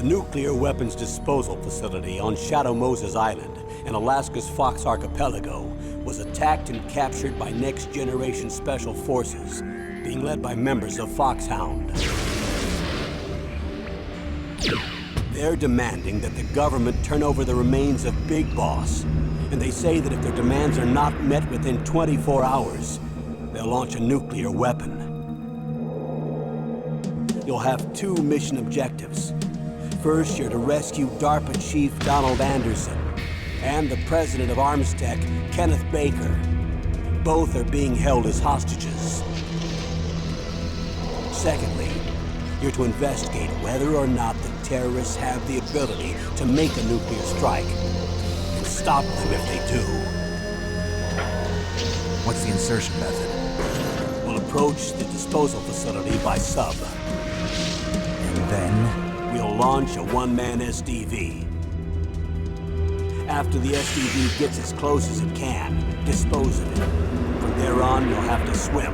nuclear weapons disposal facility on Shadow Moses Island in Alaska's Fox Archipelago was attacked and captured by next-generation special forces, being led by members of Foxhound. They're demanding that the government turn over the remains of Big Boss, and they say that if their demands are not met within 24 hours, they'll launch a nuclear weapon. You'll have two mission objectives. First, you're to rescue DARPA Chief Donald Anderson and the President of Armstech, Kenneth Baker. Both are being held as hostages. Secondly, you're to investigate whether or not the terrorists have the ability to make a nuclear strike and stop them if they do. What's the insertion method? We'll approach the disposal facility by sub. And then? We'll launch a one-man SDV. After the SDV gets as close as it can, dispose of it. From there on, you'll have to swim.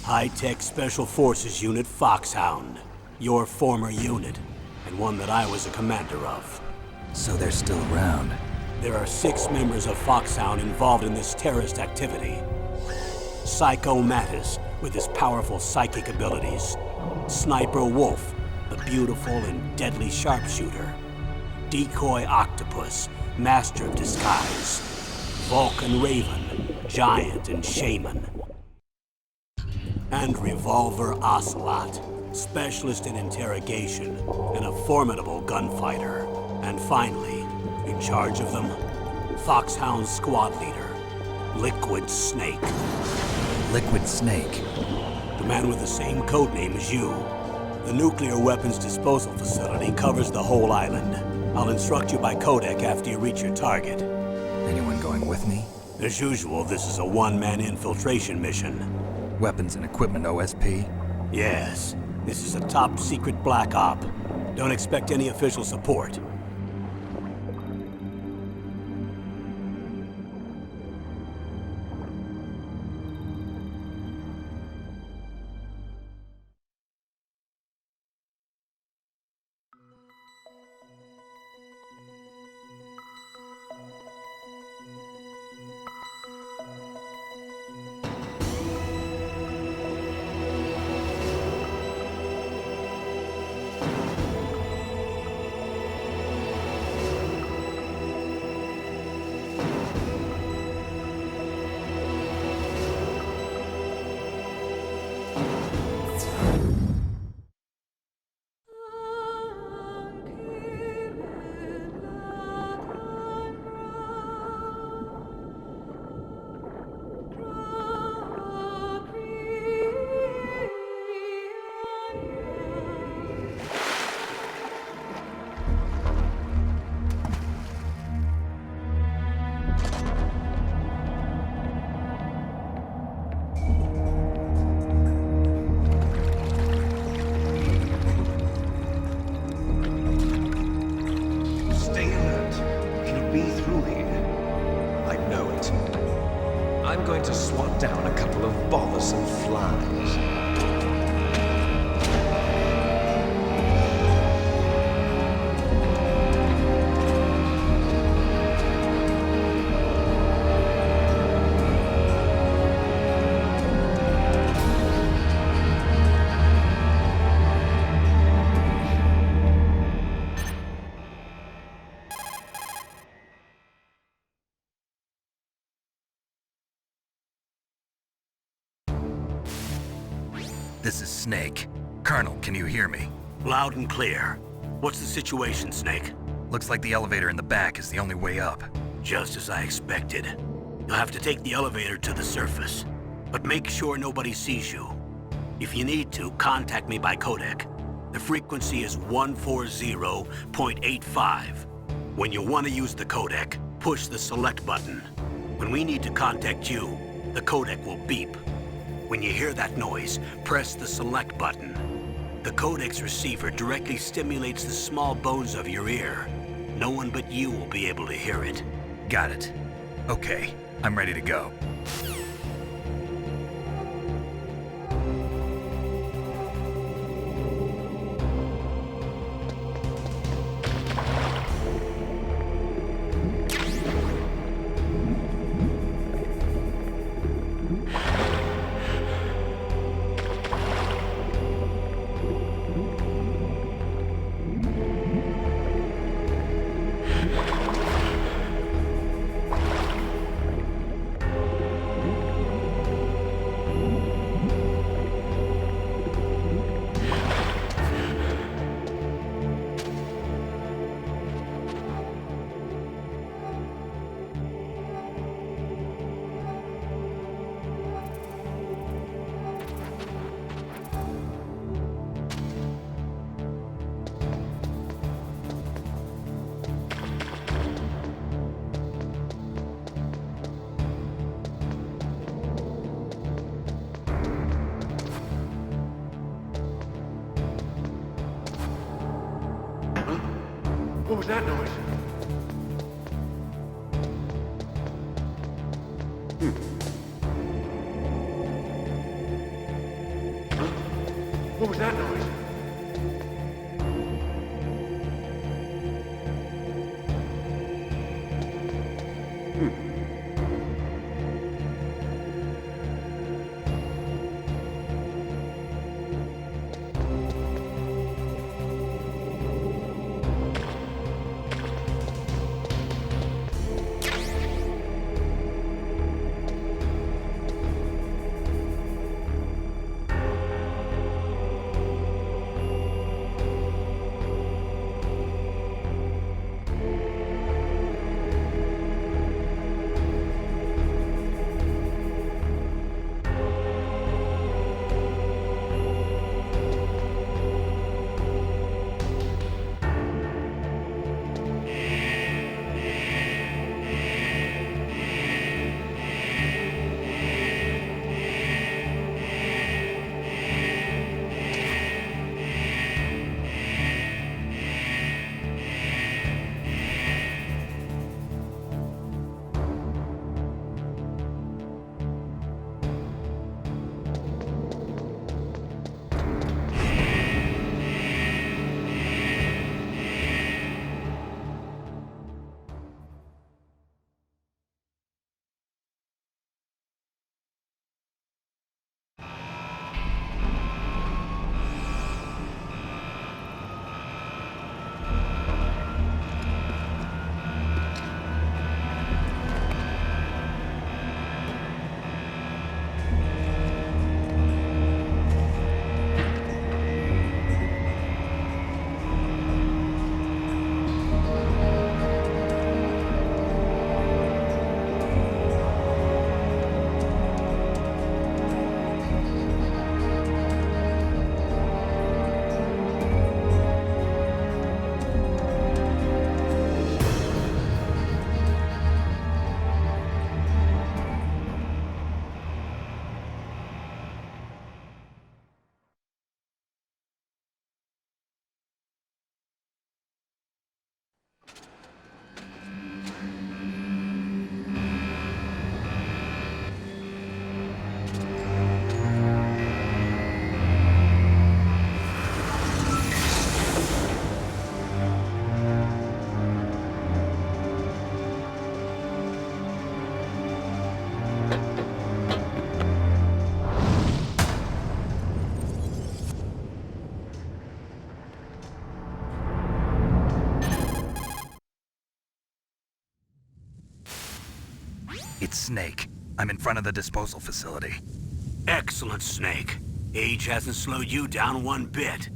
High-Tech Special Forces Unit Foxhound. Your former unit, and one that I was a commander of. So they're still around. There are 6 members of Foxhound involved in this terrorist activity. Psycho Mattis, with his powerful psychic abilities. Sniper Wolf, the beautiful and deadly sharpshooter. Decoy Octopus, master of disguise. Vulcan Raven, giant and shaman. And Revolver Ocelot, specialist in interrogation and a formidable gunfighter. And finally, in charge of them, Foxhound squad leader, Liquid Snake. Liquid Snake? The man with the same codename as you. The nuclear weapons disposal facility covers the whole island. I'll instruct you by codec after you reach your target. Anyone going with me? As usual, this is a one-man infiltration mission. Weapons and equipment OSP? Yes. This is a top-secret black op. Don't expect any official support. I'm going to swat down a couple of bothersome flies. This is Snake. Colonel, can you hear me? Loud and clear. What's the situation, Snake? Looks like the elevator in the back is the only way up. Just as I expected. You'll have to take the elevator to the surface. But make sure nobody sees you. If you need to, contact me by codec. The frequency is 140.85. When you want to use the codec, push the select button. When we need to contact you, the codec will beep. When you hear that noise, press the select button. The codec's receiver directly stimulates the small bones of your ear. No one but you will be able to hear it. Got it. Okay, I'm ready to go. What was that noise? Huh? What was that noise? It's Snake. I'm in front of the disposal facility. Excellent, Snake. Age hasn't slowed you down one bit.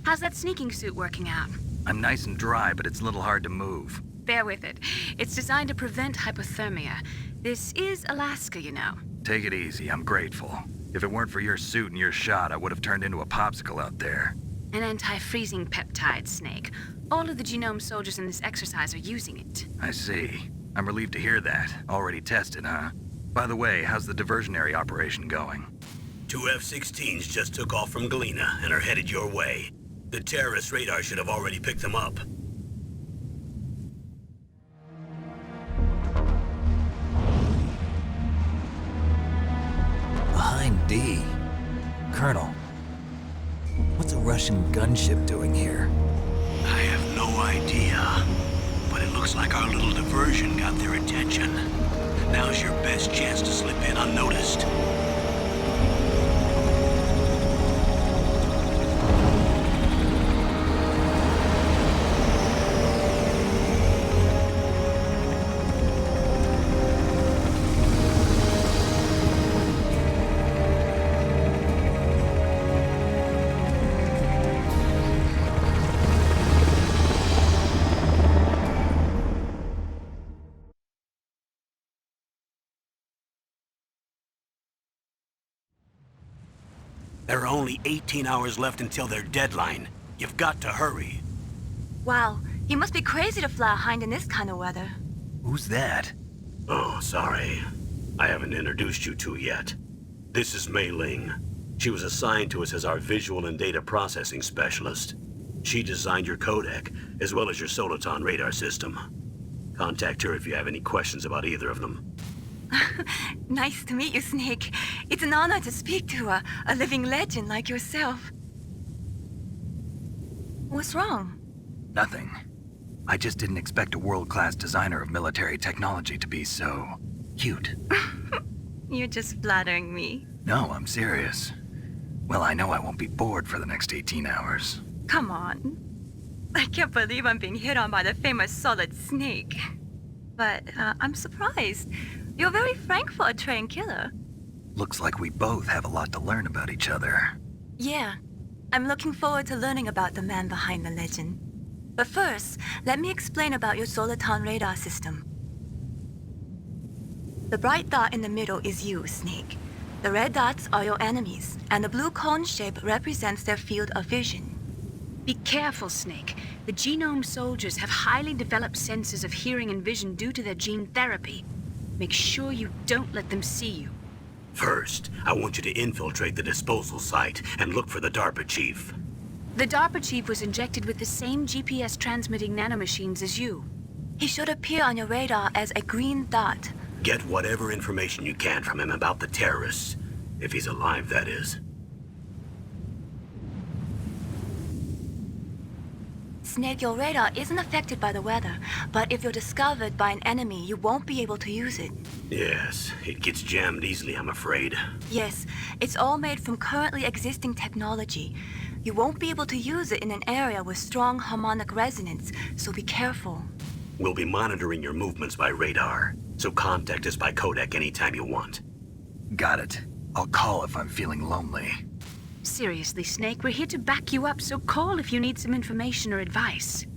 How's that sneaking suit working out? I'm nice and dry, but it's a little hard to move. Bear with it. It's designed to prevent hypothermia. This is Alaska, you know. Take it easy, I'm grateful. If it weren't for your suit and your shot, I would have turned into a popsicle out there. An anti-freezing peptide, Snake. All of the genome soldiers in this exercise are using it. I see. I'm relieved to hear that. Already tested, huh? By the way, how's the diversionary operation going? 2 F-16s just took off from Galena and are headed your way. The terrorist radar should have already picked them up. Colonel, what's a Russian gunship doing here? I have no idea, but it looks like our little diversion got their attention. Now's your best chance to slip in unnoticed. There are only 18 hours left until their deadline. You've got to hurry. Wow, you must be crazy to fly a hind in this kind of weather. Who's that? Oh, sorry. I haven't introduced you to yet. This is Mei Ling. She was assigned to us as our visual and data processing specialist. She designed your codec, as well as your Soliton radar system. Contact her if you have any questions about either of them. Nice to meet you, Snake. It's an honor to speak to a living legend like yourself. What's wrong? Nothing. I just didn't expect a world-class designer of military technology to be so cute. You're just flattering me. No, I'm serious. Well, I know I won't be bored for the next 18 hours. Come on. I can't believe I'm being hit on by the famous Solid Snake. But I'm surprised. You're very frank for a trained killer. Looks like we both have a lot to learn about each other. Yeah. I'm looking forward to learning about the man behind the legend. But first, let me explain about your Soliton radar system. The bright dot in the middle is you, Snake. The red dots are your enemies, and the blue cone shape represents their field of vision. Be careful, Snake. The genome soldiers have highly developed senses of hearing and vision due to their gene therapy. Make sure you don't let them see you. First, I want you to infiltrate the disposal site and look for the DARPA chief. The DARPA chief was injected with the same GPS transmitting nanomachines as you. He should appear on your radar as a green dot. Get whatever information you can from him about the terrorists. If he's alive, that is. Snake, your radar isn't affected by the weather, but if you're discovered by an enemy, you won't be able to use it. Yes, it gets jammed easily, I'm afraid. Yes, it's all made from currently existing technology. You won't be able to use it in an area with strong harmonic resonance, so be careful. We'll be monitoring your movements by radar, so contact us by codec anytime you want. Got it. I'll call if I'm feeling lonely. Seriously, Snake, we're here to back you up, so call if you need some information or advice.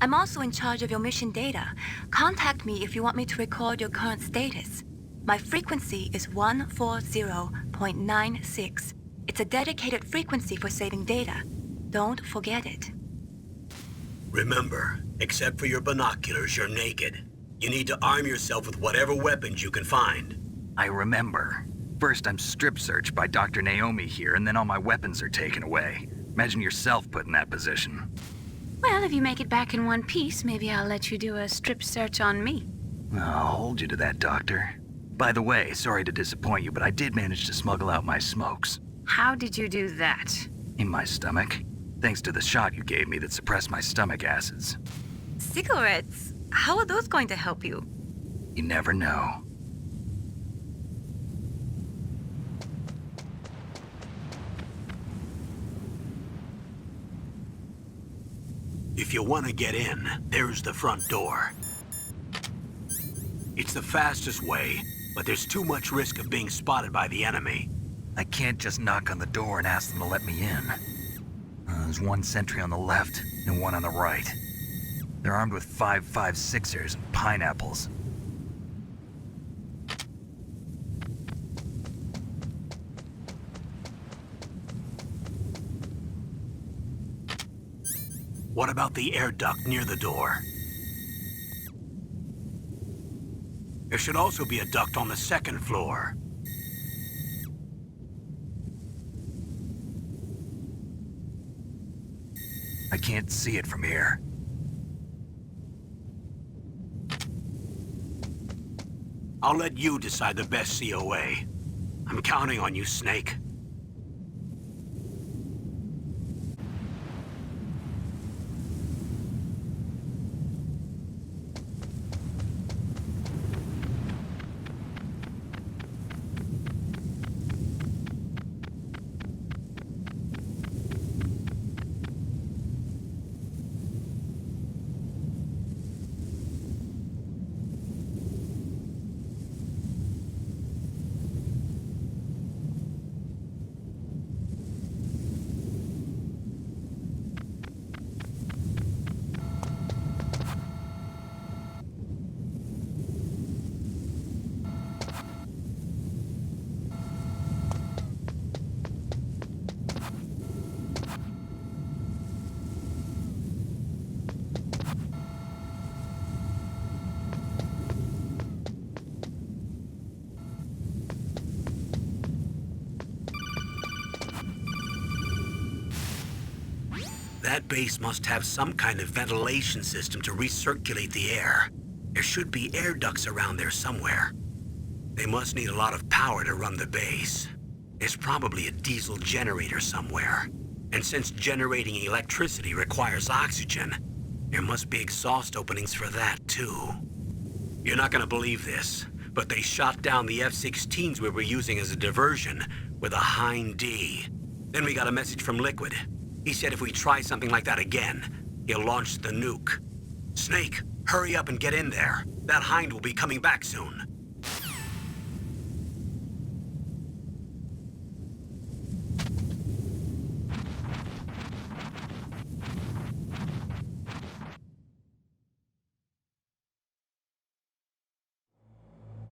I'm also in charge of your mission data. Contact me if you want me to record your current status. My frequency is 140.96. It's a dedicated frequency for saving data. Don't forget it. Remember, except for your binoculars, you're naked. You need to arm yourself with whatever weapons you can find. I remember. First, I'm strip searched by Dr. Naomi here, and then all my weapons are taken away. Imagine yourself put in that position. Well, if you make it back in one piece, maybe I'll let you do a strip search on me. I'll hold you to that, Doctor. By the way, sorry to disappoint you, but I did manage to smuggle out my smokes. How did you do that? In my stomach. Thanks to the shot you gave me that suppressed my stomach acids. Cigarettes? How are those going to help you? You never know. If you want to get in, there's the front door. It's the fastest way, but there's too much risk of being spotted by the enemy. I can't just knock on the door and ask them to let me in. There's one sentry on the left and one on the right. They're armed with 5.56ers and pineapples. What about the air duct near the door? There should also be a duct on the second floor. I can't see it from here. I'll let you decide the best COA. I'm counting on you, Snake. That base must have some kind of ventilation system to recirculate the air. There should be air ducts around there somewhere. They must need a lot of power to run the base. There's probably a diesel generator somewhere. And since generating electricity requires oxygen, there must be exhaust openings for that too. You're not gonna believe this, but they shot down the F-16s we were using as a diversion with a Hind D. Then we got a message from Liquid. He said if we try something like that again, he'll launch the nuke. Snake, hurry up and get in there. That Hind will be coming back soon.